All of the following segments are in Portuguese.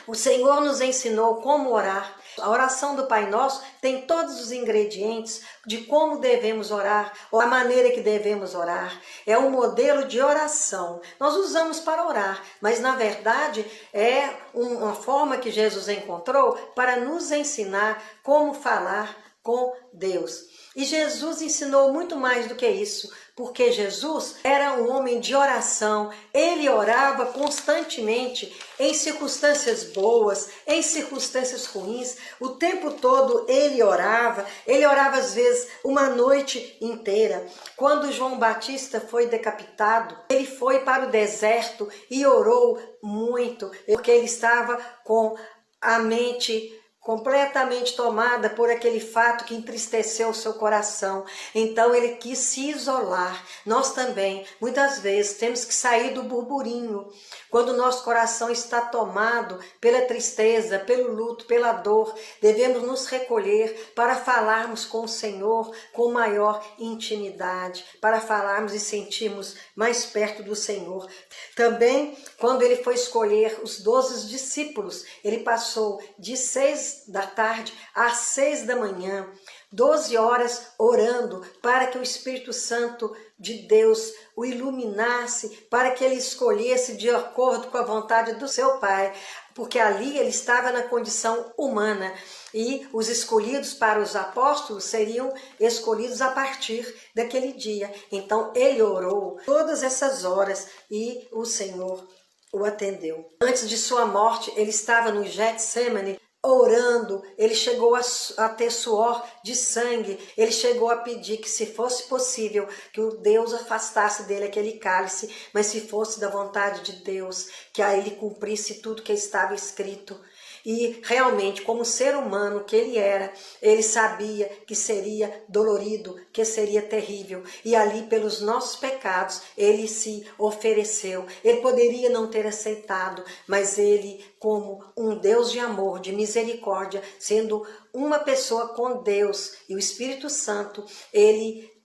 O Senhor nos ensinou como orar. A oração do Pai Nosso tem todos os ingredientes de como devemos orar, ou a maneira que devemos orar. É um modelo de oração. Nós usamos para orar, mas na verdade é uma forma que Jesus encontrou para nos ensinar como falar com Deus. E Jesus ensinou muito mais do que isso, porque Jesus era um homem de oração. Ele orava constantemente em circunstâncias boas, em circunstâncias ruins. O tempo todo ele orava às vezes uma noite inteira. Quando João Batista foi decapitado, ele foi para o deserto e orou muito, porque ele estava com a mente completamente tomada por aquele fato que entristeceu o seu coração. Então ele quis se isolar. Nós também, muitas vezes, temos que sair do burburinho. Quando o nosso coração está tomado pela tristeza, pelo luto, pela dor, devemos nos recolher para falarmos com o Senhor com maior intimidade, para falarmos e sentirmos mais perto do Senhor. Também, quando ele foi escolher os 12 discípulos, ele passou de 6 da tarde às 6 da manhã, 12 horas orando para que o Espírito Santo de Deus o iluminasse, para que ele escolhesse de acordo com a vontade do seu Pai, porque ali ele estava na condição humana e os escolhidos para os apóstolos seriam escolhidos a partir daquele dia. Então ele orou todas essas horas e o Senhor o atendeu. Antes de sua morte, ele estava no Getsemane, orando. Ele chegou a ter suor de sangue. Ele chegou a pedir que, se fosse possível, que o Deus afastasse dele aquele cálice, mas se fosse da vontade de Deus, que a ele cumprisse tudo que estava escrito. E realmente, como ser humano que ele era, ele sabia que seria dolorido, que seria terrível. E ali, pelos nossos pecados, ele se ofereceu. Ele poderia não ter aceitado, mas ele, como um Deus de amor, de misericórdia, sendo uma pessoa com Deus e o Espírito Santo,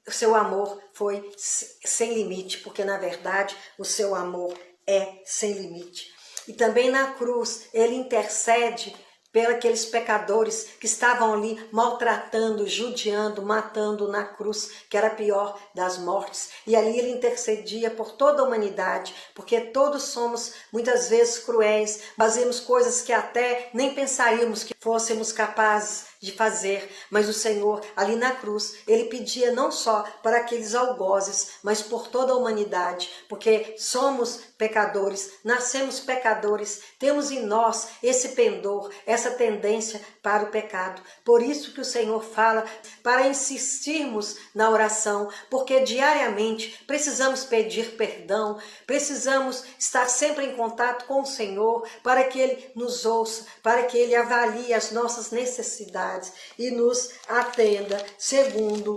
o seu amor foi sem limite, porque na verdade o seu amor é sem limite. E também na cruz, ele intercede pelos aqueles pecadores que estavam ali maltratando, judiando, matando na cruz, que era a pior das mortes. E ali ele intercedia por toda a humanidade, porque todos somos muitas vezes cruéis, fazemos coisas que até nem pensaríamos que fôssemos capazes de fazer, mas o Senhor ali na cruz, ele pedia não só para aqueles algozes, mas por toda a humanidade, porque somos pecadores, nascemos pecadores, temos em nós esse pendor, essa tendência para o pecado. Por isso que o Senhor fala para insistirmos na oração, porque diariamente precisamos pedir perdão, precisamos estar sempre em contato com o Senhor, para que Ele nos ouça, para que Ele avalie as nossas necessidades e nos atenda segundo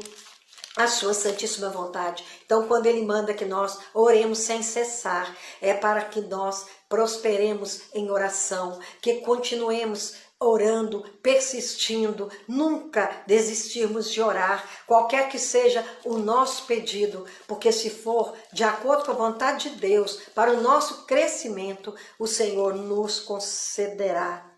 a sua santíssima vontade. Então, quando ele manda que nós oremos sem cessar, é para que nós prosperemos em oração, que continuemos orando, persistindo, nunca desistirmos de orar, qualquer que seja o nosso pedido, porque se for de acordo com a vontade de Deus, para o nosso crescimento, o Senhor nos concederá.